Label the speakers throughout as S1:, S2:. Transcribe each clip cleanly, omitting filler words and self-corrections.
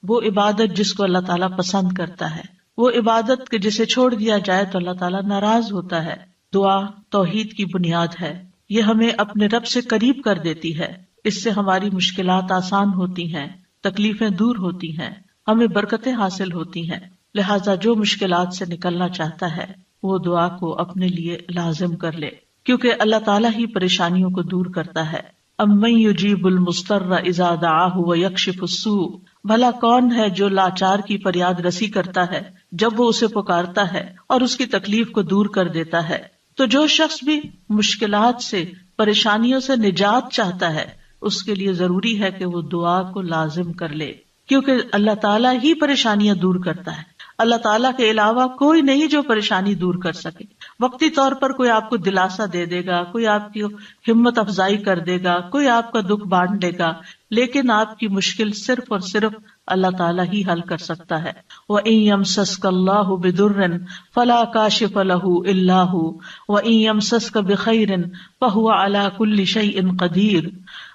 S1: وہ عبادت جس کو اللہ تعالیٰ پسند کرتا ہے، وہ عبادت کہ جسے چھوڑ دیا جائے تو اللہ تعالیٰ ناراض ہوتا ہے۔ دعا توحید کی بنیاد ہے، یہ ہمیں اپنے رب سے قریب کر دیتی ہے، اس سے ہماری مشکلات آسان ہوتی ہیں، تکلیفیں دور ہوتی ہیں، ہمیں برکتیں حاصل ہوتی ہیں۔ لہٰذا جو مشکلات سے نکلنا چاہتا ہے وہ دعا کو اپنے لیے لازم کر لے، کیونکہ اللہ تعالیٰ ہی پریشانیوں کو دور کرتا ہے۔ امن یجیب المضطر اذا دعاہ ویکشف السوء، بھلا کون ہے جو لاچار کی فریاد رسی کرتا ہے جب وہ اسے پکارتا ہے اور اس کی تکلیف کو دور کر دیتا ہے۔ تو جو شخص بھی مشکلات سے، پریشانیوں سے نجات چاہتا ہے اس کے لیے ضروری ہے کہ وہ دعا کو لازم کر لے، کیونکہ اللہ تعالیٰ ہی پریشانیاں دور کرتا ہے۔ اللہ تعالیٰ کے علاوہ کوئی نہیں جو پریشانی دور کر سکے۔ وقتی طور پر کوئی آپ کو دلاسا دے دے گا، کوئی آپ کی ہمت افزائی کر دے گا، کوئی آپ کا دکھ بانٹ دے گا، لیکن آپ کی مشکل صرف اور صرف اللہ تعالیٰ ہی حل کر سکتا ہے۔ وَإِن يَمْسَسْكَ اللَّهُ بِضُرٍّ فَلَا كَاشِفَ لَهُ إِلَّا هُ وَإِن يَمْسَسْكَ بِخَيْرٍ فَهُوَ عَلَى كُلِّ شَيْءٍ قَدِيرٌ،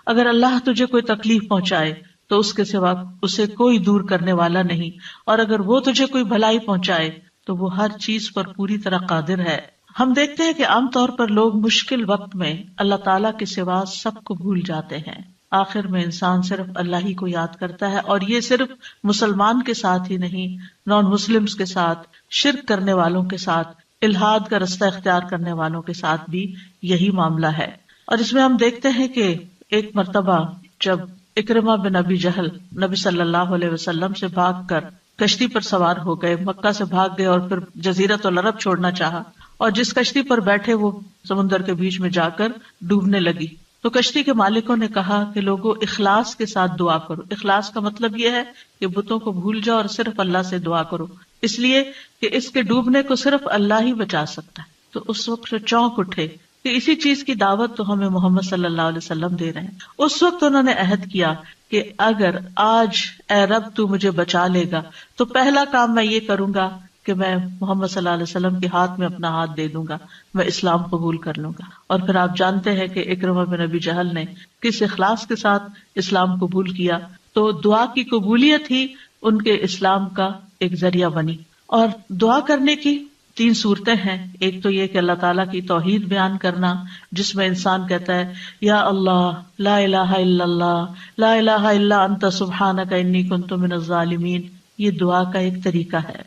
S1: اگر اللہ تجھے کوئی تکلیف پہنچائے تو اس کے سوا اسے کوئی دور کرنے والا نہیں، اور اگر وہ تجھے کوئی بھلائی پہنچائے تو وہ ہر چیز پر پوری طرح قادر ہے۔ ہم دیکھتے ہیں کہ عام طور پر لوگ مشکل وقت میں اللہ تعالیٰ کے سوا سب کو بھول جاتے ہیں، آخر میں انسان صرف اللہ ہی کو یاد کرتا ہے، اور یہ صرف مسلمان کے ساتھ ہی نہیں، نان مسلمز کے ساتھ، شرک کرنے والوں کے ساتھ، الحاد کا رستہ اختیار کرنے والوں کے ساتھ بھی یہی معاملہ ہے۔ اور اس میں ہم دیکھتے ہیں کہ ایک مرتبہ جب اکرمہ بن ابی جہل نبی صلی اللہ علیہ وسلم سے بھاگ کر کشتی پر سوار ہو گئے، مکہ سے بھاگ گئے اور پھر جزیرۃ العرب چھوڑنا چاہا، اور جس کشتی پر بیٹھے وہ سمندر کے بیچ میں جا کر ڈوبنے لگی، تو کشتی کے مالکوں نے کہا کہ لوگوں اخلاص کے ساتھ دعا کرو۔ اخلاص کا مطلب یہ ہے کہ بتوں کو بھول جاؤ اور صرف اللہ سے دعا کرو، اس لیے کہ اس کے ڈوبنے کو صرف اللہ ہی بچا سکتا ہے۔ تو اس وقت چونک اٹھے کہ اسی چیز کی دعوت تو ہمیں محمد صلی اللہ علیہ وسلم دے رہے ہیں۔ اس وقت انہوں نے عہد کیا کہ اگر آج اے رب تو مجھے بچا لے گا تو پہلا کام میں یہ کروں گا کہ میں محمد صلی اللہ علیہ وسلم کے ہاتھ میں اپنا ہاتھ دے دوں گا، میں اسلام قبول کر لوں گا۔ اور پھر آپ جانتے ہیں کہ اکرمہ بن ابی جہل نے کس اخلاص کے ساتھ اسلام قبول کیا، تو دعا کی قبولیت ہی ان کے اسلام کا ایک ذریعہ بنی۔ اور دعا کرنے کی 3 صورتیں ہیں۔ ایک تو یہ کہ اللہ تعالیٰ کی توحید بیان کرنا، جس میں انسان کہتا ہے یا اللہ لا الہ الا اللہ لا الہ الا انت سبحانک انی کنت من الظالمین، یہ دعا کا ایک طریقہ ہے۔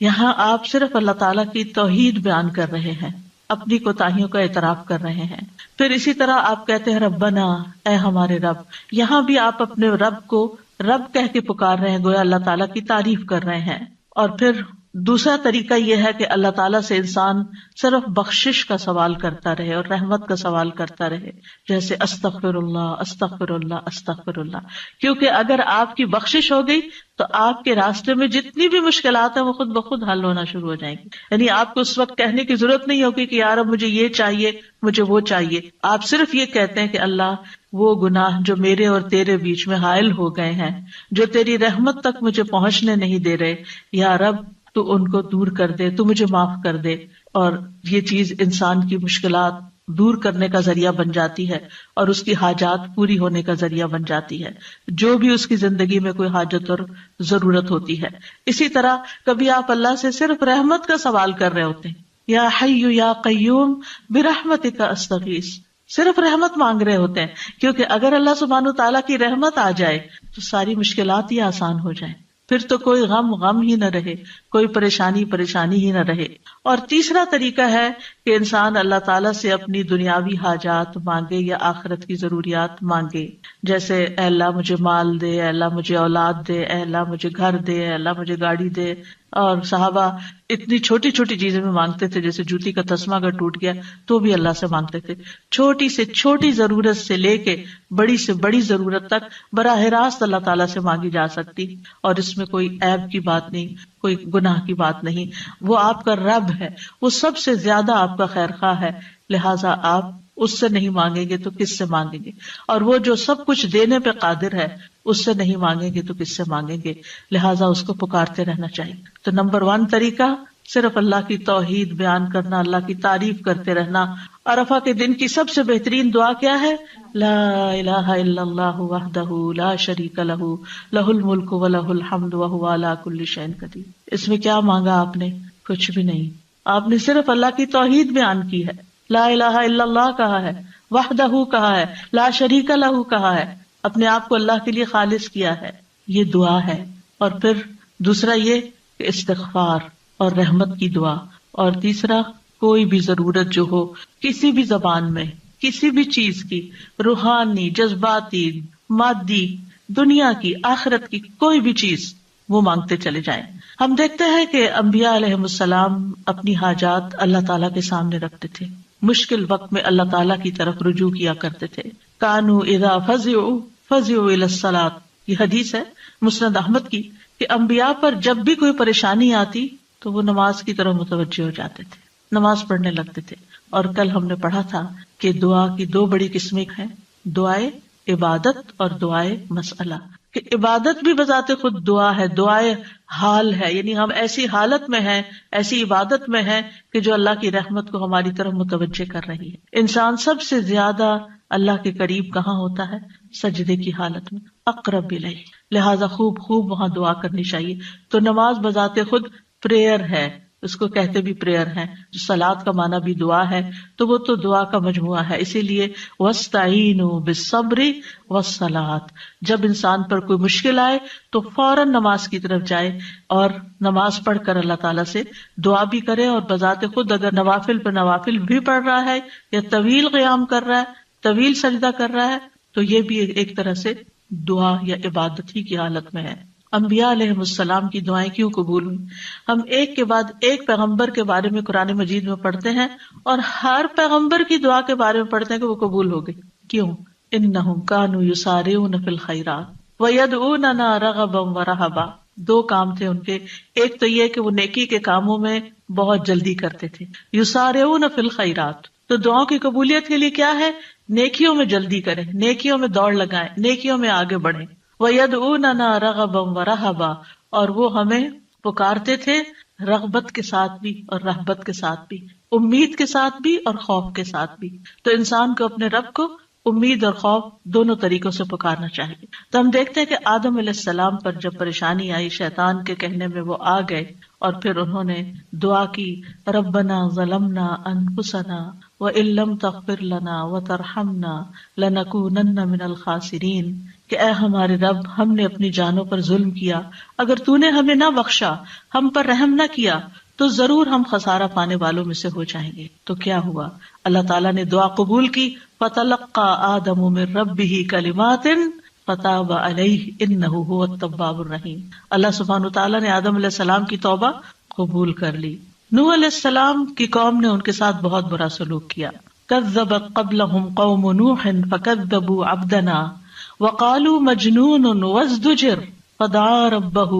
S1: یہاں آپ صرف اللہ تعالیٰ کی توحید بیان کر رہے ہیں، اپنی کوتاہیوں کا اعتراف کر رہے ہیں۔ پھر اسی طرح آپ کہتے ہیں ربنا، اے ہمارے رب، یہاں بھی آپ اپنے رب کو رب کہہ کے پکار رہے ہیں، گویا اللہ تعالیٰ کی تعریف کر رہے ہیں۔ اور پھر دوسرا طریقہ یہ ہے کہ اللہ تعالیٰ سے انسان صرف بخشش کا سوال کرتا رہے اور رحمت کا سوال کرتا رہے، جیسے استغفر اللہ استغفر اللہ استغفر اللہ، کیونکہ اگر آپ کی بخشش ہو گئی تو آپ کے راستے میں جتنی بھی مشکلات ہیں وہ خود بخود حل ہونا شروع ہو جائیں گی۔ یعنی آپ کو اس وقت کہنے کی ضرورت نہیں ہوگی کہ یار اب مجھے یہ چاہیے مجھے وہ چاہیے، آپ صرف یہ کہتے ہیں کہ اللہ وہ گناہ جو میرے اور تیرے بیچ میں حائل ہو گئے ہیں، جو تیری رحمت تک مجھے پہنچنے نہیں دے رہے، یا رب تو ان کو دور کر دے، تو مجھے معاف کر دے۔ اور یہ چیز انسان کی مشکلات دور کرنے کا ذریعہ بن جاتی ہے اور اس کی حاجات پوری ہونے کا ذریعہ بن جاتی ہے، جو بھی اس کی زندگی میں کوئی حاجت اور ضرورت ہوتی ہے۔ اسی طرح کبھی آپ اللہ سے صرف رحمت کا سوال کر رہے ہوتے ہیں، یا حی یا قیوم برحمتک استغیث، صرف رحمت مانگ رہے ہوتے ہیں، کیونکہ اگر اللہ سبحانہ وتعالیٰ کی رحمت آ جائے تو ساری مشکلات ہی آسان ہو جائیں، پھر تو کوئی غم ہی نہ رہے، کوئی پریشانی ہی نہ رہے۔ اور تیسرا طریقہ ہے کہ انسان اللہ تعالیٰ سے اپنی دنیاوی حاجات مانگے یا آخرت کی ضروریات مانگے، جیسے اے اللہ مجھے مال دے، اے اللہ مجھے اولاد دے، اے اللہ مجھے گھر دے، اے اللہ مجھے گاڑی دے۔ اور صحابہ اتنی چھوٹی چھوٹی چیزیں میں مانگتے تھے، جیسے جوتی کا تسمہ اگر ٹوٹ گیا تو بھی اللہ سے مانگتے تھے، چھوٹی سے چھوٹی ضرورت سے لے کے بڑی سے بڑی ضرورت تک براہ راست اللہ تعالیٰ سے مانگی جا سکتی، اور اس میں کوئی عیب کی بات نہیں، کوئی گناہ کی بات نہیں۔ وہ آپ کا رب ہے، وہ سب سے زیادہ آپ کا خیر خواہ ہے، لہٰذا آپ اس سے نہیں مانگیں گے تو کس سے مانگیں گے؟ اور وہ جو سب کچھ دینے پہ قادر ہے، اس سے نہیں مانگیں گے تو کس سے مانگیں گے؟ لہٰذا اس کو پکارتے رہنا چاہیے۔ تو نمبر 1 طریقہ صرف اللہ کی توحید بیان کرنا، اللہ کی تعریف کرتے رہنا. عرفہ کے دن کی سب سے بہترین دعا کیا ہے؟ لا الہ الا اللہ وحدہ لا شریک لہ لہ الملک ولہ الحمد وہو علی کل شیء قدیر. اس میں کیا مانگا آپ نے؟ کچھ بھی نہیں. آپ نے صرف اللہ کی توحید بیان کی ہے، لا الہ الا اللہ کہا ہے، وحدہ کہا ہے، لا شریک لہ کہا ہے، اپنے آپ کو اللہ کے لیے خالص کیا ہے. یہ دعا ہے. اور پھر دوسرا یہ کہ استغفار اور رحمت کی دعا. اور تیسرا کوئی بھی ضرورت جو ہو کسی بھی زبان میں، کسی بھی چیز کی، روحانی، جذباتی، مادی، دنیا کی، آخرت کی، کوئی بھی چیز وہ مانگتے چلے جائیں. ہم دیکھتے ہیں کہ انبیاء علیہم السلام اپنی حاجات اللہ تعالیٰ کے سامنے رکھتے تھے، مشکل وقت میں اللہ تعالیٰ کی طرف رجوع کیا کرتے تھے. کانوا اذا فزعوا الى الصلاۃ، یہ حدیث ہے مسند احمد کی، کہ انبیاء پر جب بھی کوئی پریشانی آتی تو وہ نماز کی طرف متوجہ ہو جاتے تھے، نماز پڑھنے لگتے تھے. اور کل ہم نے پڑھا تھا کہ دعا کی دو بڑی قسمیں ہیں، دعائے عبادت اور دعائے مسئلہ. کہ عبادت بھی بذات خود دعا ہے، دعائے حال ہے، یعنی ہم ایسی حالت میں ہیں، ایسی عبادت میں ہیں کہ جو اللہ کی رحمت کو ہماری طرف متوجہ کر رہی ہے. انسان سب سے زیادہ اللہ کے قریب کہاں ہوتا ہے؟ سجدے کی حالت میں، اقرب الیہ. لہذا خوب وہاں دعا کرنی چاہیے. تو نماز بذات خود پریئر ہے، اس کو کہتے بھی پریئر ہے. جو صلاۃ کا معنی بھی دعا ہے، تو وہ تو دعا کا مجموعہ ہے. اسی لیے وَاسْتَعِینُوا بِالصَّبْرِ وَالصَّلَاةِ، جب انسان پر کوئی مشکل آئے تو فوراً نماز کی طرف جائے اور نماز پڑھ کر اللہ تعالیٰ سے دعا بھی کرے. اور بذات خود اگر نوافل پہ نوافل بھی پڑھ رہا ہے یا طویل قیام کر رہا ہے، طویل سجدہ کر رہا ہے، تو یہ بھی ایک طرح سے دعا یا عبادت ہی کی حالت میں ہے. انبیاء علیہم السلام کی دعائیں کیوں قبول ہوئی؟ ہم ایک کے بعد ایک پیغمبر کے بارے میں قرآن مجید میں پڑھتے ہیں اور ہر پیغمبر کی دعا کے بارے میں پڑھتے ہیں کہ وہ قبول ہو گئی. کیوں؟ انہم کانوا یسارعون فی الخیرات ویدعوننا رغبا ورہبا. دو کام تھے ان کے. ایک تو یہ کہ وہ نیکی کے کاموں میں بہت جلدی کرتے تھے، یسارعون فی الخیرات. تو دعاؤں کی قبولیت کے لیے کیا ہے؟ نیکیوں میں جلدی کریں، نیکیوں میں دوڑ لگائیں، نیکیوں میں آگے بڑھیں. وَيَدْعُونَنَا رَغَبًا وَرَهَبًا، اور وہ ہمیں پکارتے تھے رغبت کے ساتھ بھی اور رہبت کے ساتھ بھی، امید کے ساتھ بھی اور خوف کے ساتھ بھی. تو انسان کو اپنے رب کو امید اور خوف دونوں طریقوں سے پکارنا چاہیے. تو ہم دیکھتے ہیں کہ آدم علیہ السلام پر جب پریشانی آئی، شیطان کے کہنے میں وہ آ گئے اور پھر انہوں نے دعا کی، ربنا ظلمنا انفسنا وان لم تغفر لنا وترحمنا لنکونن من الخاسرین، کہ اے ہمارے رب، ہم نے اپنی جانوں پر ظلم کیا، اگر تو نے ہمیں نہ بخشا، ہم پر رحم نہ کیا، تو ضرور ہم خسارہ پانے والوں میں سے ہو جائیں گے. تو کیا ہوا؟ اللہ تعالیٰ نے دعا قبول کی. فَتَلَقَّى آدَمُ مِن رَبِّهِ كَلِمَاتٍ فَتَابَ عَلَيْهِ إِنَّهُ هُوَ التَّوَّابُ الرَّحِيمُ. اللہ سبحانہ وتعالیٰ نے آدم علیہ السلام کی توبہ قبول کر لی. نوح علیہ السلام کی قوم نے ان کے ساتھ بہت برا سلوک کیا. كَذَّبَتْ قَبْلَهُمْ قَوْمُ نُوحٍ فَكَذَّبُوا عَبْدَنَا وَقَالُوا مَجْنُونٌ وَازْدُجِرَ فَدَعَا رَبَّهُ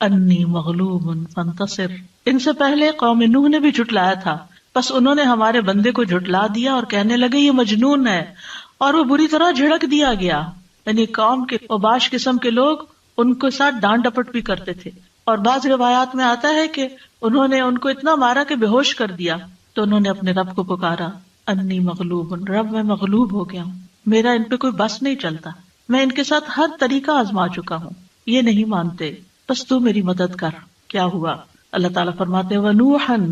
S1: أَنِّي مَغْلُوبٌ فَانتَصِرْ. ان سے پہلے قوم نوح نے بھی جھٹلایا تھا، بس انہوں نے ہمارے بندے کو جھٹلا دیا اور کہنے لگے یہ مجنون ہے، اور وہ بری طرح جھڑک دیا گیا. یعنی قوم کے اوباش قسم کے لوگ ان کے ساتھ ڈانٹ ڈپٹ بھی کرتے تھے. اور بعض روایات میں آتا ہے کہ انہوں نے ان کو اتنا مارا کہ بے ہوش کر دیا. تو انہوں نے اپنے رب کو پکارا، انی مغلوب، رب میں مغلوب ہو گیا ہوں، میرا ان پہ کوئی بس نہیں چلتا، میں ان کے ساتھ ہر طریقہ آزما چکا ہوں، یہ نہیں مانتے، بس تو میری مدد کر. کیا ہوا؟ اللہ تعالیٰ فرماتے ہیں وَنُوحًا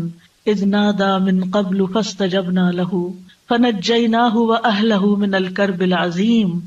S1: اذ نَادَى مِن قَبْلُ فَاسْتَجَبْنَا لَهُ فَنَجَّيْنَاهُ وَأَهْلَهُ مِنَ الْكَرْبِ الْعَظِيمِ.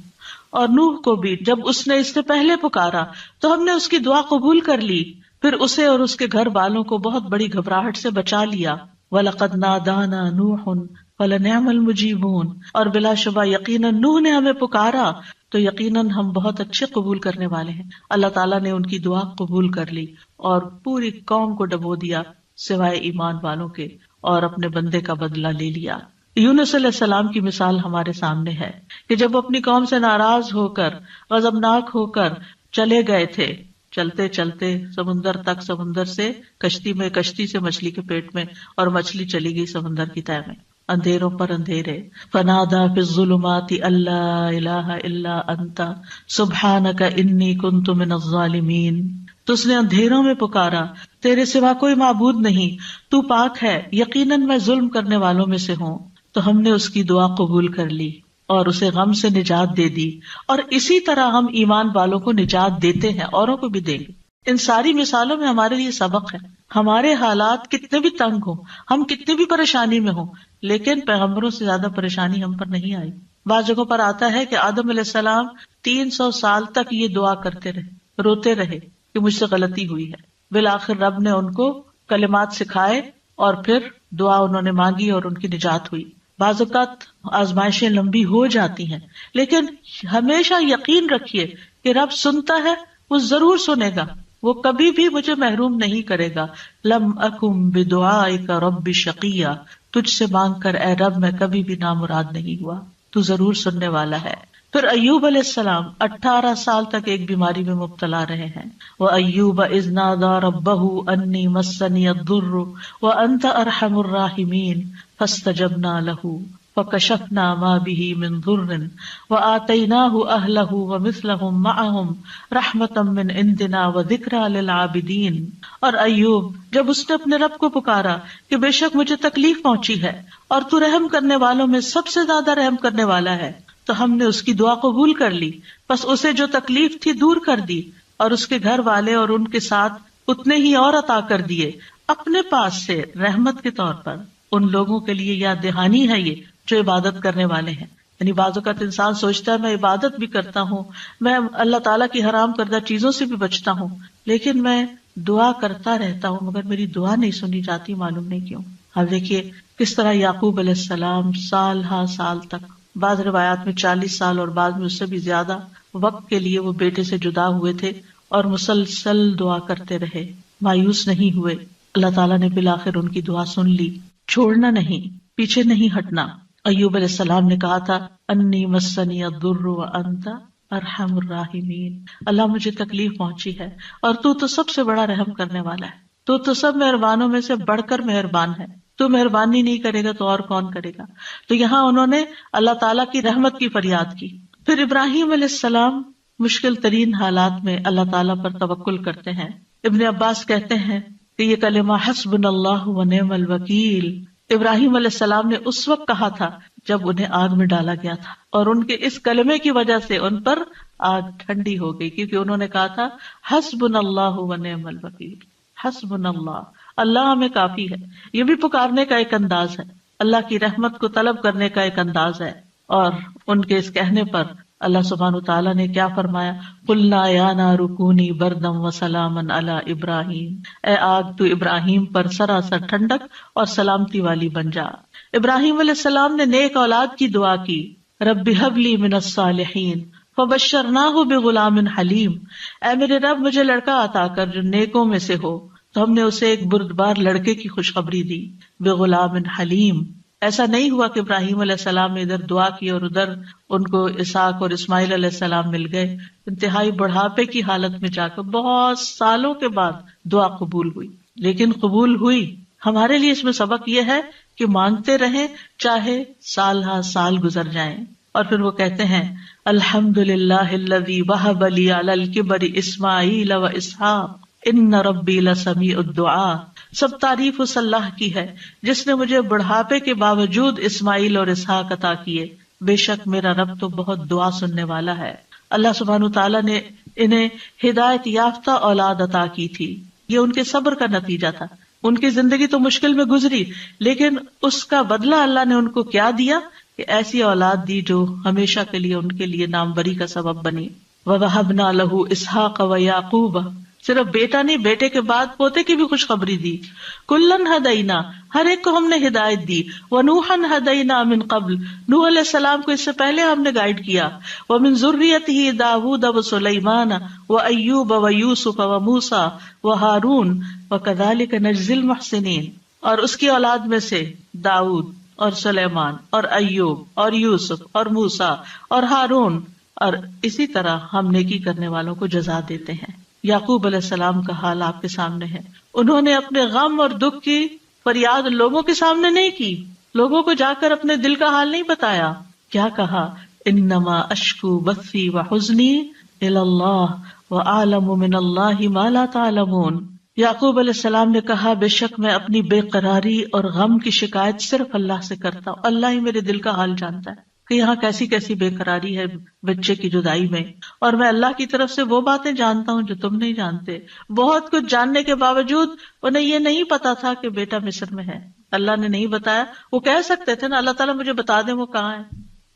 S1: اور نوح کو بھی جب اس نے اس سے پہلے پکارا تو ہم نے اس کی دعا قبول کر لی، پھر اسے اور اس کے گھر والوں کو بہت بڑی گھبراہٹ سے بچا لیا. وَلَقَدْ نَادَانَا نُوحٌ فَلَنِعْمَ الْمُجِيبُونَ. اور بلا شبہ یقیناً نوح نے ہمیں پکارا تو یقیناً ہم بہت اچھے قبول کرنے والے ہیں. اللہ تعالیٰ نے ان کی دعا قبول کر لی اور پوری قوم کو ڈبو دیا سوائے ایمان والوں کے، اور اپنے بندے کا بدلہ لے لیا. یونس علیہ السلام کی مثال ہمارے سامنے ہے کہ جب اپنی قوم سے ناراض ہو کر، غضبناک ہو کر چلے گئے تھے، چلتے چلتے سمندر تک، سمندر سے کشتی میں، کشتی سے مچھلی کے پیٹ میں، اور مچھلی چلی گئی سمندر کی تہہ میں، اندھیروں پر اندھیرے. فنادا فی الظلمات اللہ الہ الا انت سبحانک انی کنت من الظالمین. تو اس نے اندھیروں میں پکارا تیرے سوا کوئی معبود نہیں، تو پاک ہے، یقیناً میں ظلم کرنے والوں میں سے ہوں. تو ہم نے اس کی دعا قبول کر لی اور اسے غم سے نجات دے دی، اور اسی طرح ہم ایمان والوں کو نجات دیتے ہیں، اوروں کو بھی دیں گے. ان ساری مثالوں میں ہمارے لیے سبق ہے. ہمارے حالات کتنے بھی تنگ ہوں، ہم کتنی بھی پریشانی میں ہوں، لیکن پیغمبروں سے زیادہ پریشانی ہم پر نہیں آئی. بعض جگہوں پر آتا ہے کہ آدم علیہ السلام 300 سال تک یہ دعا کرتے رہے، روتے رہے کہ مجھ سے غلطی ہوئی ہے. بالآخر رب نے ان کو کلمات سکھائے اور پھر دعا انہوں نے مانگی اور ان کی نجات ہوئی. بعض اوقات آزمائشیں لمبی ہو جاتی ہیں، لیکن ہمیشہ یقین رکھیے کہ رب سنتا ہے، وہ ضرور سنے گا، وہ کبھی بھی مجھے محروم نہیں کرے گا. لم اکم بدعائک رب شقیہ، تجھ سے مانگ کر اے رب میں کبھی بھی نامراد نہیں ہوا، تو ضرور سننے والا ہے. پھر ایوب علیہ السلام 18 سال تک ایک بیماری میں مبتلا رہے ہیں. وَأَيُّوبَ إِذْ نَادَى رَبَّهُ أَنِّي مَسَّنِيَ الضُّرُّ وَأَنْتَ أَرْحَمُ الرَّاحِمِينَ فَاسْتَجَبْنَا لَهُ فَكَشَفْنَا مَا بِهِ مِنْ ضُرٍّ وَآتَيْنَاهُ أَهْلَهُ وَمِثْلَهُمْ مَعَهُمْ رَحْمَةً مِنْ عِنْدِنَا وَذِكْرَى لِلْعَابِدِينَ. اور ایوب جب اس نے اپنے رب کو پکارا کہ بے شک مجھے تکلیف پہنچی ہے اور تو رحم کرنے والوں میں سب سے زیادہ رحم کرنے والا ہے، تو ہم نے اس کی دعا قبول کر لی، بس اسے جو تکلیف تھی دور کر دی، اور اس کے گھر والے اور ان کے ساتھ اتنے ہی اور عطا کر دیے اپنے پاس سے رحمت کے طور پر. ان لوگوں کے لیے یاد دہانی ہے یہ جو عبادت کرنے والے ہیں. یعنی بعض اوقات انسان سوچتا ہے میں عبادت بھی کرتا ہوں، میں اللہ تعالیٰ کی حرام کردہ چیزوں سے بھی بچتا ہوں، لیکن میں دعا کرتا رہتا ہوں مگر میری دعا نہیں سنی جاتی، معلوم نہیں کیوں. اب دیکھیے کس طرح یعقوب علیہ السلام سال ہا سال تک، بعض روایات میں 40 سال اور بعض میں اس سے بھی زیادہ وقت کے لیے وہ بیٹے سے جدا ہوئے تھے اور مسلسل دعا کرتے رہے، مایوس نہیں ہوئے. اللہ تعالیٰ نے بالآخر ان کی دعا سن لی. چھوڑنا نہیں، پیچھے نہیں ہٹنا. ایوب علیہ السلام نے کہا تھا انی مسنی الضر وانت ارحم الراحمین، اللہ مجھے تکلیف پہنچی ہے اور تو سب سے بڑا رحم کرنے والا ہے، تو سب مہربانوں میں سے بڑھ کر مہربان ہے، تو مہربانی نہیں کرے گا تو اور کون کرے گا. تو یہاں انہوں نے اللہ تعالیٰ کی رحمت کی فریاد کی. پھر ابراہیم علیہ السلام مشکل ترین حالات میں اللہ تعالیٰ پر توکل کرتے ہیں. ابن عباس کہتے ہیں کہ یہ کلمہ حسبنا اللہ ونعم الوکیل ابراہیم علیہ السلام نے اس وقت کہا تھا جب انہیں آگ میں ڈالا گیا تھا، اور ان کے اس کلمے کی وجہ سے ان پر آگ ٹھنڈی ہو گئی، کیونکہ انہوں نے کہا تھا حسبنا اللہ ونعم الوکیل، حسبنا اللہ، اللہ ہمیں کافی ہے. یہ بھی پکارنے کا ایک انداز ہے، اللہ کی رحمت کو طلب کرنے کا ایک انداز ہے. اور ان کے اس کہنے پر اللہ سبحانہ وتعالیٰ نے کیا فرمایا، قلنا یا نار کونی بردم وسلاما علی ابراہیم، اے آگ تو ابراہیم پر سراسر ٹھنڈک اور سلامتی والی بن جا. ابراہیم علیہ السلام نے نیک اولاد کی دعا کی، رب ہب لی من الصالحین فبشرناہ بغلام حلیم، اے میرے رب مجھے لڑکا عطا کر جو نیکوں میں سے ہو، تو ہم نے اسے ایک بردبار لڑکے کی خوشخبری دی. بغلام حلیم، ایسا نہیں ہوا کہ ابراہیم علیہ السلام نے ادھر دعا کی اور ادھر ان کو اسحاق اور اسماعیل علیہ السلام مل گئے. انتہائی بڑھاپے کی حالت میں جا کر بہت سالوں کے بعد دعا قبول ہوئی، لیکن قبول ہوئی. ہمارے لیے اس میں سبق یہ ہے کہ مانگتے رہیں چاہے سال ہا سال گزر جائیں. اور پھر وہ کہتے ہیں الحمدللہ الذی وہب لی علی الکبر اسماعیل و اسحاق ان ربی لسمیع الدعاء، سب تعریف اس اللہ کی ہے جس نے مجھے بڑھاپے کے باوجود اسماعیل اور اسحاق عطا کیے، بے شک میرا رب تو بہت دعا سننے والا ہے. اللہ سبحانہ تعالیٰ نے انہیں ہدایت یافتہ اولاد عطا کی تھی، یہ ان کے صبر کا نتیجہ تھا. ان کی زندگی تو مشکل میں گزری، لیکن اس کا بدلہ اللہ نے ان کو کیا دیا کہ ایسی اولاد دی جو ہمیشہ کے لیے ان کے لیے ناموری کا سبب بنی. وَوَهَبْنَا لَهُ إِسْحَاقَ وَيَعْقُوبَ، صرف بیٹا نہیں، بیٹے کے بعد پوتے کی بھی خوشخبری دی. کلن ہدینا، ہر ایک کو ہم نے ہدایت دی. ونوحن ہدینا من قبل، نوح علیہ السلام کو اس سے پہلے ہم نے گائیڈ کیا. ومن ذریتہ داؤد وسلیمان وایوب ویوسف وموسیٰ وہارون وکذالک نجزی المحسنین، اور اس کی اولاد میں سے داؤد اور سلیمان اور ایوب اور یوسف اور موسیٰ اور ہارون، اور اسی طرح ہم نیکی کرنے والوں کو جزا دیتے ہیں. یعقوب علیہ السلام کا حال آپ کے سامنے ہے. انہوں نے اپنے غم اور دکھ کی فریاد لوگوں کے سامنے نہیں کی، لوگوں کو جا کر اپنے دل کا حال نہیں بتایا. کیا کہا، انما اشکو بثی وحزنی الی اللہ واعلم من اللہ ما لا تعلمون، یعقوب علیہ السلام نے کہا بے شک میں اپنی بے قراری اور غم کی شکایت صرف اللہ سے کرتا ہوں، اللہ ہی میرے دل کا حال جانتا ہے کہ یہاں کیسی کیسی بے قراری ہے بچے کی جدائی میں، اور میں اللہ کی طرف سے وہ باتیں جانتا ہوں جو تم نہیں جانتے۔ بہت کچھ جاننے کے باوجود انہیں یہ نہیں پتا تھا کہ بیٹا مصر میں ہے، اللہ نے نہیں بتایا۔ وہ کہہ سکتے تھے نا اللہ تعالیٰ مجھے بتا دیں وہ کہاں ہے،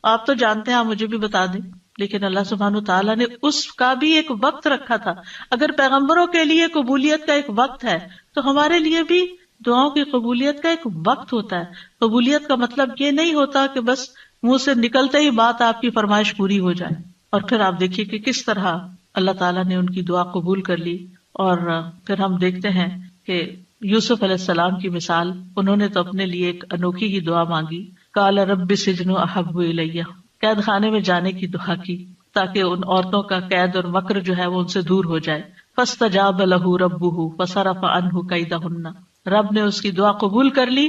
S1: آپ تو جانتے ہیں آپ مجھے بھی بتا دیں، لیکن اللہ سبحانہ تعالیٰ نے اس کا بھی ایک وقت رکھا تھا۔ اگر پیغمبروں کے لیے قبولیت کا ایک وقت ہے تو ہمارے لیے بھی دعاؤں کی قبولیت کا ایک وقت ہوتا ہے۔ قبولیت کا مطلب یہ نہیں ہوتا کہ بس منہ سے نکلتے ہی بات آپ کی فرمائش پوری ہو جائے۔ اور پھر آپ دیکھیے کہ کس طرح اللہ تعالیٰ نے ان کی دعا قبول کر لی۔ اور پھر ہم دیکھتے ہیں کہ یوسف علیہ السلام کی مثال، انہوں نے تو اپنے لیے ایک انوکھی ہی دعا مانگی، قال رب السجن احب الی، قید خانے میں جانے کی دعا کی تاکہ ان عورتوں کا قید اور مکر جو ہے وہ ان سے دور ہو جائے۔ فاستجاب له ربه فصرف عنه کیدہن، رب نے اس کی دعا قبول کر لی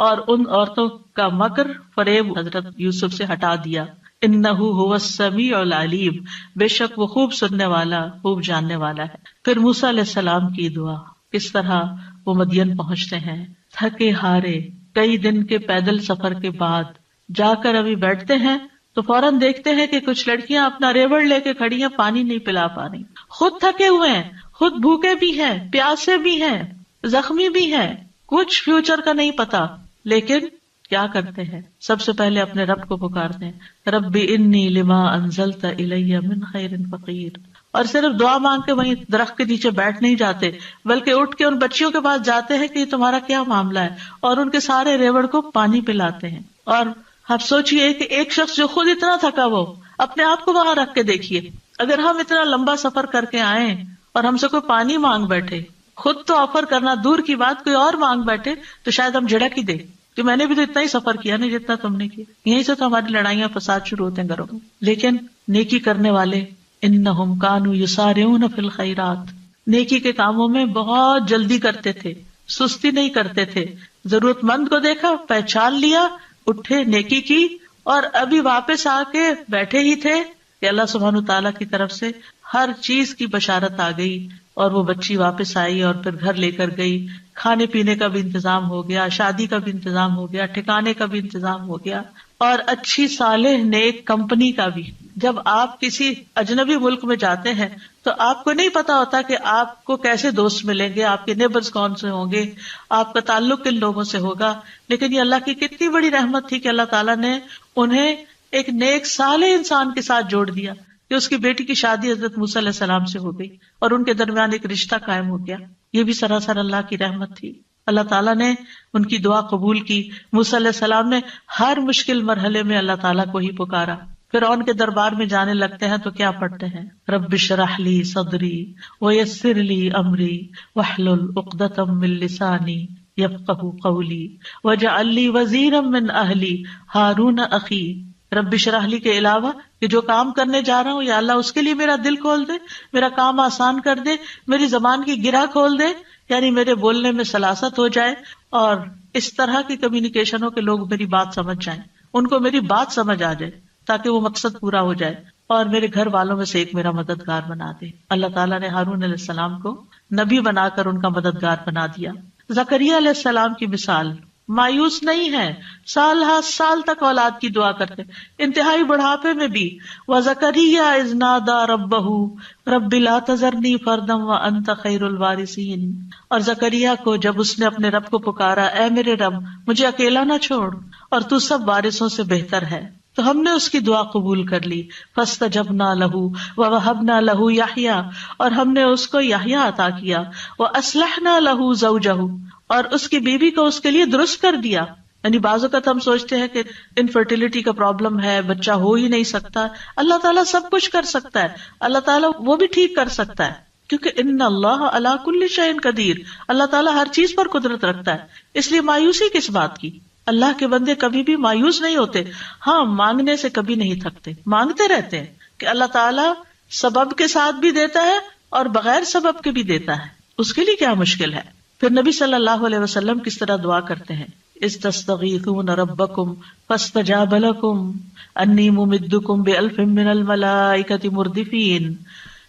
S1: اور ان عورتوں کا مکر فریب حضرت یوسف سے ہٹا دیا۔ انہ هو السمیع العلیم، بے شک وہ خوب سننے والا خوب جاننے والا ہے۔ پھر موسیٰ علیہ السلام کی دعا، کس طرح وہ مدین پہنچتے ہیں تھکے ہارے، کئی دن کے پیدل سفر کے بعد جا کر ابھی بیٹھتے ہیں تو فوراً دیکھتے ہیں کہ کچھ لڑکیاں اپنا ریوڑ لے کے کھڑی ہیں، پانی نہیں پلا پا رہی، خود تھکے ہوئے ہیں، خود بھوکے بھی ہیں، پیاسے بھی ہیں، زخمی بھی ہیں، کچھ فیوچر کا نہیں پتا، لیکن کیا کرتے ہیں؟ سب سے پہلے اپنے رب کو پکارتے ہیں، رب انی لما انزلت الی من خیر فقیر، اور صرف دعا مانگ کے وہیں درخت کے نیچے بیٹھ نہیں جاتے، بلکہ اٹھ کے ان بچیوں کے پاس جاتے ہیں کہ یہ تمہارا کیا معاملہ ہے، اور ان کے سارے ریوڑ کو پانی پلاتے ہیں۔ اور آپ سوچئے کہ ایک شخص جو خود اتنا تھکا وہ اپنے آپ کو وہاں رکھ کے دیکھیے، اگر ہم اتنا لمبا سفر کر کے آئیں اور ہم سے کوئی پانی مانگ بیٹھے، خود تو آفر کرنا دور کی بات کوئی اور مانگ بیٹھے تو شاید ہم جھڑک ہی دیں کہ میں نے بھی تو اتنا ہی سفر کیا نہیں جتنا تم نے کیا۔ یہیں سے تو ہماری لڑائیاں فساد شروع ہوتے ہیں گھروں میں۔ لیکن نیکی کرنے والے انہم کانوا یسارعون فی الخیرات، نیکی کے کاموں میں بہت جلدی کرتے تھے، سستی نہیں کرتے تھے۔ ضرورت مند کو دیکھا، پہچان لیا، اٹھے، نیکی کی، اور ابھی واپس آ کے بیٹھے ہی تھے کہ اللہ سبحانہ تعالیٰ کی طرف سے ہر چیز کی بشارت آ گئی، اور وہ بچی واپس آئی اور پھر گھر لے کر گئی، کھانے پینے کا بھی انتظام ہو گیا، شادی کا بھی انتظام ہو گیا، ٹھکانے کا بھی انتظام ہو گیا، اور اچھی صالح نیک کمپنی کا بھی۔ جب آپ کسی اجنبی ملک میں جاتے ہیں تو آپ کو نہیں پتا ہوتا کہ آپ کو کیسے دوست ملیں گے، آپ کے نیبرز کون سے ہوں گے، آپ کا تعلق کن لوگوں سے ہوگا، لیکن یہ اللہ کی کتنی بڑی رحمت تھی کہ اللہ تعالیٰ نے انہیں ایک نیک صالح انسان کے ساتھ جوڑ دیا کہ اس کی بیٹی کی شادی حضرت موسیٰ علیہ السلام سے ہو گئی اور ان کے درمیان ایک رشتہ قائم ہو گیا۔ یہ بھی سراسر اللہ کی رحمت تھی۔ اللہ تعالیٰ نے ان کی دعا قبول کی۔ موسیٰ علیہ السلام نے ہر مشکل مرحلے میں اللہ تعالیٰ کو ہی پکارا۔ فرعون کے دربار میں جانے لگتے ہیں تو کیا پڑھتے ہیں؟ رب اشرح لی صدری ویسر لی امری واحلل عقدۃ من لسانی یفقہوا قولی واجعل لی وزیرا من اہلی ہارون اخی۔ رب اشرح لی کے علاوہ کہ جو کام کرنے جا رہا ہوں یا اللہ اس کے لیے میرا دل کھول دے، میرا کام آسان کر دے، میری زبان کی گرہ کھول دے، یعنی میرے بولنے میں سلاست ہو جائے، اور اس طرح کی کمیونیکیشن ہو کہ لوگ میری بات سمجھ جائیں، ان کو میری بات سمجھ آ جائے تاکہ وہ مقصد پورا ہو جائے، اور میرے گھر والوں میں سے ایک میرا مددگار بنا دے۔ اللہ تعالیٰ نے ہارون علیہ السلام کو نبی بنا کر ان کا مددگار بنا دیا۔ زکریا علیہ السلام کی مثال، مایوس نہیں ہے، سال ہر سال تک اولاد کی دعا کرتے، انتہائی بڑھاپے میں بھی۔ وَزَكَرِيَّا إِذْ نَادَىٰ رَبَّهُ رَبِّ لَا تَذَرْنِي فَرْدًا وَأَنْتَ خَيْرُ الْوَارِثِينَ، اور زکریا کو جب اس نے اپنے رب کو پکارا، اے میرے رب مجھے اکیلا نہ چھوڑ، اور تو سب وارثوں سے بہتر ہے، تو ہم نے اس کی دعا قبول کر لی۔ فَاسْتَجَبْنَا لَهُ وَوَهَبْنَا لَهُ يَحْيَىٰ، اور ہم نے اس کو یحییٰ عطا کیا، وَأَصْلَحْنَا لَهُ زَوْجَهُ، اور اس کی بیوی کو اس کے لیے درست کر دیا۔ یعنی بعض اوقات ہم سوچتے ہیں کہ انفرٹیلٹی کا پرابلم ہے، بچہ ہو ہی نہیں سکتا، اللہ تعالیٰ سب کچھ کر سکتا ہے، اللہ تعالیٰ وہ بھی ٹھیک کر سکتا ہے، کیونکہ ان اللہ علی کل شیء قدیر، اللہ تعالیٰ ہر چیز پر قدرت رکھتا ہے۔ اس لیے مایوسی کس بات کی؟ اللہ کے بندے کبھی بھی مایوس نہیں ہوتے، ہاں مانگنے سے کبھی نہیں تھکتے، مانگتے رہتے ہیں کہ اللہ تعالیٰ سبب کے ساتھ بھی دیتا ہے اور بغیر سبب کے بھی دیتا ہے، اس کے لیے کیا مشکل ہے۔ پھر نبی صلی اللہ علیہ وسلم کس طرح دعا کرتے ہیں، استستغیثون ربکم فاستجاب لکم انی ممدکم بألف من الملائکۃ مردفین۔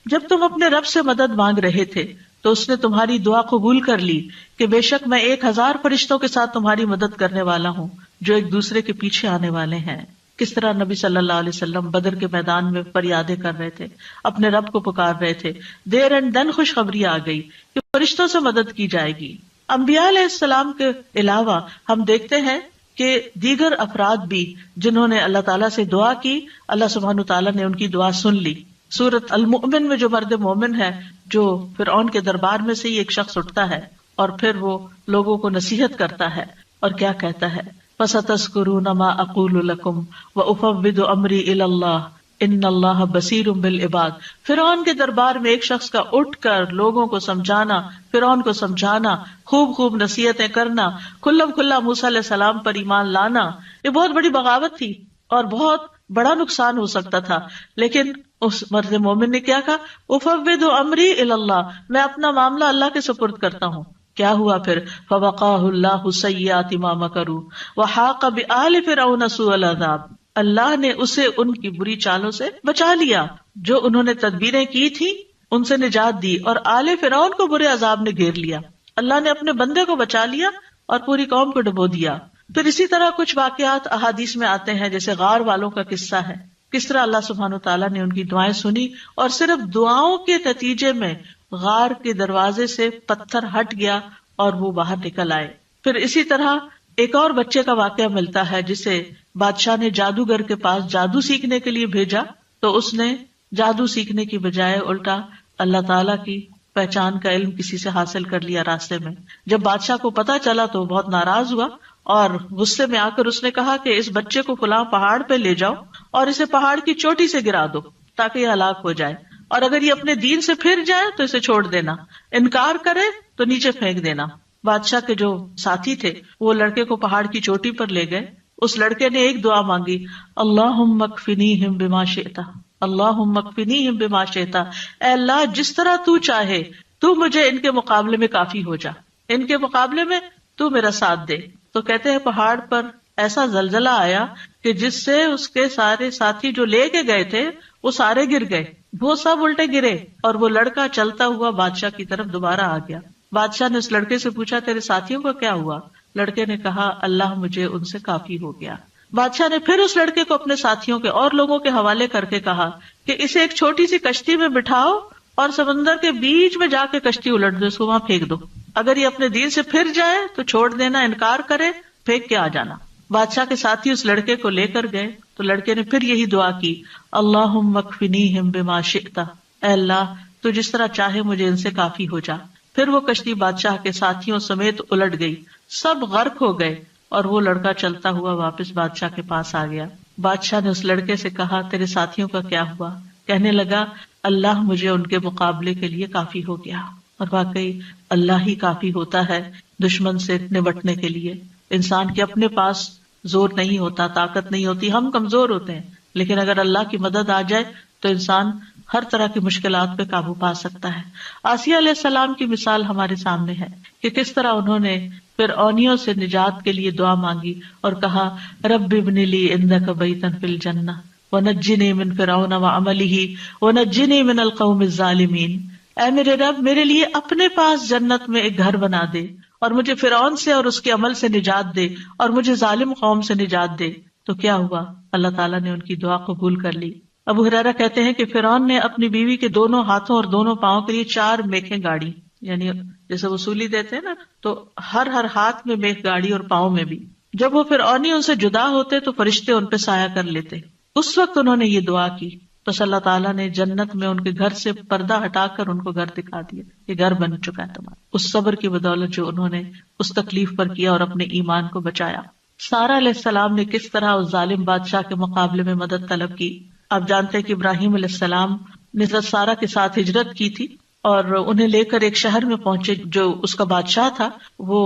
S1: جب تم اپنے رب سے مدد مانگ رہے تھے تو اس نے تمہاری دعا قبول کر لی کہ بے شک میں 1000 فرشتوں کے ساتھ تمہاری مدد کرنے والا ہوں جو ایک دوسرے کے پیچھے آنے والے ہیں. کس طرح نبی صلی اللہ علیہ وسلم بدر کے میدان میں فریادیں کر رہے تھے، اپنے رب کو پکار رہے تھے. دیر اینڈ دن خوشخبری آ گئی کہ فرشتوں سے مدد کی جائے گی. انبیاء علیہ السلام کے علاوہ ہم دیکھتے ہیں کہ دیگر افراد بھی جنہوں نے اللہ تعالیٰ سے دعا کی، اللہ سبحانہ تعالیٰ نے ان کی دعا سن لی. سورۃ المؤمن میں جو مرد مومن ہے، جو فرعون کے دربار میں سے ہی ایک شخص اٹھتا ہے اور پھر وہ لوگوں کو نصیحت کرتا ہے اور کیا کہتا ہے، فَسَتَذْكُرُونَ مَا أَقُولُ لَكُمْ وَأُفَوِّضُ أَمْرِي إِلَى اللَّهِ إِنَّ اللَّهَ بَصِيرٌ بِالْعِبَادِ. فرعون کے دربار میں ایک شخص کا اٹھ کر لوگوں کو سمجھانا، فرعون کو سمجھانا، خوب نصیحتیں کرنا، کھلم کھلا موسیٰ علیہ السلام پر ایمان لانا، یہ بہت بڑی بغاوت تھی اور بہت بڑا نقصان ہو سکتا تھا. لیکن اس مرد مومن نے کیا کہا، اُفَوِّضُ أَمْرِي إِلَى اللَّهِ، میں اپنا معاملہ اللہ کے سپرد کرتا ہوں. کیا ہوا پھر، فَوَقَاهُ اللَّهُ سَيِّئَاتِ مَا مَكَرُوا وَحَاقَ بِآلِ فِرْعَوْنَ سُوءُ الْعَذَابِ. اللہ نے اسے ان کی بری چالوں سے بچا لیا جو انہوں نے تدبیریں کی تھی، ان سے نجات دی، اور آل فرعون کو برے عذاب نے گھیر لیا. اللہ نے اپنے بندے کو بچا لیا اور پوری قوم کو ڈبو دیا. پھر اسی طرح کچھ واقعات احادیث میں آتے ہیں، جیسے غار والوں کا قصہ ہے، کس طرح اللہ سبحانہ تعالیٰ نے ان کی دعائیں سنی اور صرف دعاؤں کے نتیجے میں غار کے دروازے سے پتھر ہٹ گیا اور وہ باہر نکل آئے. پھر اسی طرح ایک اور بچے کا واقعہ ملتا ہے جسے بادشاہ نے جادوگر کے پاس جادو سیکھنے کے لیے بھیجا، تو اس نے جادو سیکھنے کی بجائے الٹا اللہ تعالیٰ کی پہچان کا علم کسی سے حاصل کر لیا راستے میں. جب بادشاہ کو پتا چلا تو بہت ناراض ہوا اور غصے میں آ کر اس نے کہا کہ اس بچے کو فلاں پہاڑ پہ لے جاؤ اور اسے پہاڑ کی چوٹی سے گرا دو تاکہ یہ ہلاک ہو جائے، اور اگر یہ اپنے دین سے پھر جائے تو اسے چھوڑ دینا، انکار کرے تو نیچے پھینک دینا. بادشاہ کے جو ساتھی تھے وہ لڑکے کو پہاڑ کی چوٹی پر لے گئے. اس لڑکے نے ایک دعا مانگی، اللہم اکفنیہم بما شئت، اللہم اکفنیہم بما شئت، اے اللہ جس طرح تو چاہے تو مجھے ان کے مقابلے میں کافی ہو جا، ان کے مقابلے میں تو میرا ساتھ دے. تو کہتے ہیں پہاڑ پر ایسا زلزلہ آیا کہ جس سے اس کے سارے ساتھی جو لے کے گئے تھے وہ سارے گر گئے، وہ سب الٹے گرے اور وہ لڑکا چلتا ہوا بادشاہ کی طرف دوبارہ آ گیا. بادشاہ نے اس لڑکے سے پوچھا تیرے ساتھیوں کو کیا ہوا؟ لڑکے نے کہا اللہ مجھے ان سے کافی ہو گیا. بادشاہ نے پھر اس لڑکے کو اپنے ساتھیوں کے اور لوگوں کے حوالے کر کے کہا کہ اسے ایک چھوٹی سی کشتی میں بٹھاؤ اور سمندر کے بیچ میں جا کے کشتی الٹ دو، اس کو وہاں پھینک دو، اگر یہ اپنے دین سے پھر جائے تو چھوڑ دینا، انکار کرے پھینک کے آ جانا. بادشاہ کے ساتھی اس لڑکے کو لے کر گئے تو لڑکے نے پھر یہی دعا کی، اللہم اکفنیہم بما شئت، اے اللہ تو جس طرح چاہے مجھے ان سے کافی ہو جا. پھر وہ کشتی بادشاہ کے ساتھیوں سمیت الٹ گئی، سب غرق ہو گئے اور وہ لڑکا چلتا ہوا واپس بادشاہ کے پاس آ گیا. بادشاہ نے اس لڑکے سے کہا تیرے ساتھیوں کا کیا ہوا؟ کہنے لگا اللہ مجھے ان کے مقابلے کے لیے کافی ہو گیا. اور واقعی اللہ ہی کافی ہوتا ہے دشمن سے نمٹنے کے لیے. انسان کے اپنے پاس زور نہیں ہوتا، طاقت نہیں ہوتی، ہم کمزور ہوتے ہیں، لیکن اگر اللہ کی مدد آ جائے تو انسان ہر طرح کی مشکلات پہ قابو پا سکتا ہے. آسیہ علیہ السلام کی مثال ہمارے سامنے ہے کہ کس طرح انہوں نے فرعونیوں سے نجات کے لیے دعا مانگی اور کہا رب ابن لی عندک بیتا فی الجنہ ونجنی من فرعون وعملہ ونجنی من القوم الظالمین. اے میرے رب میرے لیے اپنے پاس جنت میں ایک گھر بنا دے اور مجھے فرعون سے اور اس کے عمل سے نجات دے اور مجھے ظالم قوم سے نجات دے. تو کیا ہوا؟ اللہ تعالیٰ نے ان کی دعا قبول کر لی. ابو ہریرہ کہتے ہیں کہ فرعون نے اپنی بیوی کے دونوں ہاتھوں اور دونوں پاؤں کے لیے 4 میخیں گاڑی، یعنی جیسے وصولی دیتے ہیں نا، تو ہر ہاتھ میں میخ گاڑی اور پاؤں میں بھی. جب وہ فرعونی ان سے جدا ہوتے تو فرشتے ان پہ سایہ کر لیتے. اس وقت انہوں نے یہ دعا کی، بس اللہ تعالیٰ نے جنت میں ان کے گھر سے پردہ ہٹا کر ان کو گھر دکھا دیا، یہ گھر بن چکا ہے تمہارا، اس صبر کی بدولت جو انہوں نے اس تکلیف پر کیا اور اپنے ایمان کو بچایا. سارہ علیہ السلام نے کس طرح اس ظالم بادشاہ کے مقابلے میں مدد طلب کی. آپ جانتے ہیں کہ ابراہیم علیہ السلام نے حضرت سارہ کے ساتھ ہجرت کی تھی اور انہیں لے کر ایک شہر میں پہنچے. جو اس کا بادشاہ تھا وہ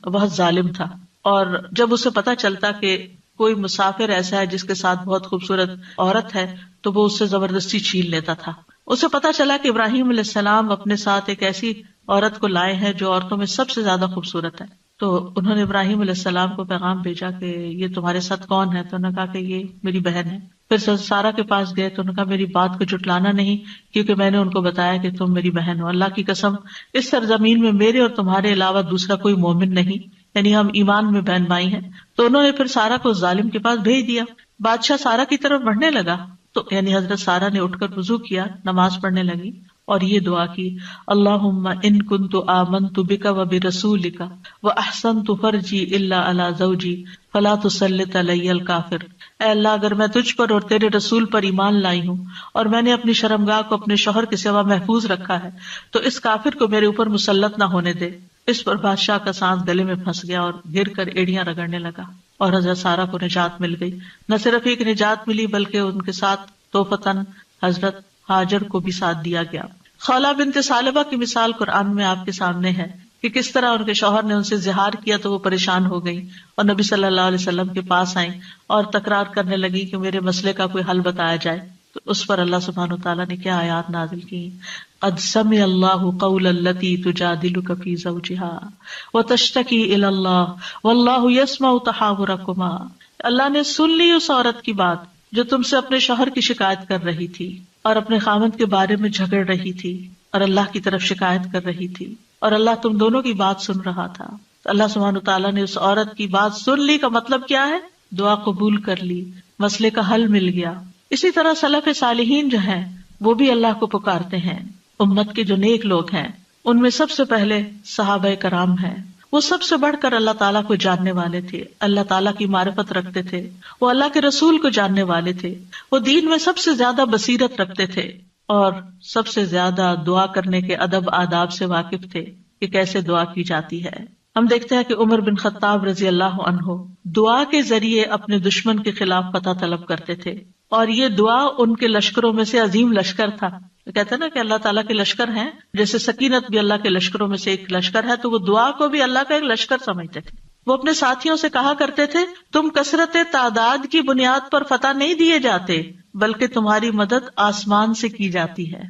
S1: بہت ظالم تھا، اور جب اسے پتا چلتا کہ کوئی مسافر ایسا ہے جس کے ساتھ بہت خوبصورت عورت ہے تو وہ اس سے زبردستی چھین لیتا تھا. اسے پتا چلا کہ ابراہیم علیہ السلام اپنے ساتھ ایک ایسی عورت کو لائے ہیں جو عورتوں میں سب سے زیادہ خوبصورت ہے. تو انہوں نے ابراہیم علیہ السلام کو پیغام بھیجا کہ یہ تمہارے ساتھ کون ہے؟ تو انہوں نے کہا کہ یہ میری بہن ہے. پھر سارا کے پاس گئے تو انہوں نے کہا میری بات کو جھٹلانا نہیں، کیونکہ میں نے ان کو بتایا کہ تم میری بہن ہو، اللہ کی قسم اس سرزمین میں میرے اور تمہارے علاوہ دوسرا کوئی مومن نہیں، یعنی ہم ایمان میں بہن بھائی ہیں۔ تو انہوں نے پھر سارا کو ظالم کے پاس بھیج دیا۔ بادشاہ سارا کی طرف بڑھنے لگا تو یعنی حضرت سارا نے اٹھ کر وضو کیا، نماز پڑھنے لگی اور یہ دعا کی، اللہم ان کنت آمنت بک وبرسولک واحسنت فرجی الا علی زوجی فلا تسلط علی الکافر۔ اے اللہ، اگر میں تجھ پر اور تیرے رسول پر ایمان لائی ہوں اور میں نے اپنی شرمگاہ کو اپنے شوہر کے سوا محفوظ رکھا ہے تو اس کافر کو میرے اوپر مسلط نہ ہونے دے۔ اس پر بادشاہ کا سانس گلے میں پھنس گیا اور گر کر ایڑیاں رگڑنے لگا، اور حضرت سارا کو نجات مل گئی۔ نہ صرف ایک نجات ملی بلکہ ان کے ساتھ توفتاً حضرت ہاجر کو بھی ساتھ دیا گیا۔ خولہ بنت ثعلبہ کی مثال قرآن میں آپ کے سامنے ہے کہ کس طرح ان کے شوہر نے ان سے زہار کیا تو وہ پریشان ہو گئی اور نبی صلی اللہ علیہ وسلم کے پاس آئیں اور تکرار کرنے لگی کہ میرے مسئلے کا کوئی حل بتایا جائے۔ تو اس پر اللہ سبحانہ وتعالیٰ نے کیا آیات نازل کی، قد سمع اللہ قول التی تجادلک فی زوجہا وتشتکی الی اللہ واللہ یسمع تحاورکما۔ اللہ نے سن لی اس عورت کی بات جو تم سے اپنے شوہر کی شکایت کر رہی تھی اور اپنے خاوند کے بارے میں جھگڑ رہی تھی اور اللہ کی طرف شکایت کر رہی تھی، اور اللہ تم دونوں کی بات سن رہا تھا۔ تو اللہ سبحانہ وتعالیٰ نے اس عورت کی بات سن لی کا مطلب کیا ہے؟ دعا قبول کر لی، مسئلے کا حل مل گیا۔ اسی طرح سلف صالحین جو ہیں وہ بھی اللہ کو پکارتے ہیں۔ امت کے جو نیک لوگ ہیں ان میں سب سے پہلے صحابہ کرام ہیں۔ وہ سب سے بڑھ کر اللہ تعالیٰ کو جاننے والے تھے، اللہ تعالیٰ کی معرفت رکھتے تھے، وہ اللہ کے رسول کو جاننے والے تھے، وہ دین میں سب سے زیادہ بصیرت رکھتے تھے اور سب سے زیادہ دعا کرنے کے ادب آداب سے واقف تھے کہ کیسے دعا کی جاتی ہے۔ ہم دیکھتے ہیں کہ عمر بن خطاب رضی اللہ عنہ دعا کے ذریعے اپنے دشمن کے خلاف فتح طلب کرتے تھے، اور یہ دعا ان کے لشکروں میں سے عظیم لشکر تھا۔ کہتے ہیں نا کہ اللہ تعالیٰ کے لشکر ہیں، جیسے سکینت بھی اللہ کے لشکروں میں سے ایک لشکر ہے، تو وہ دعا کو بھی اللہ کا ایک لشکر سمجھتے تھے۔ وہ اپنے ساتھیوں سے کہا کرتے تھے، تم کثرت تعداد کی بنیاد پر فتح نہیں دیے جاتے، بلکہ تمہاری مدد آسمان سے کی جاتی ہے۔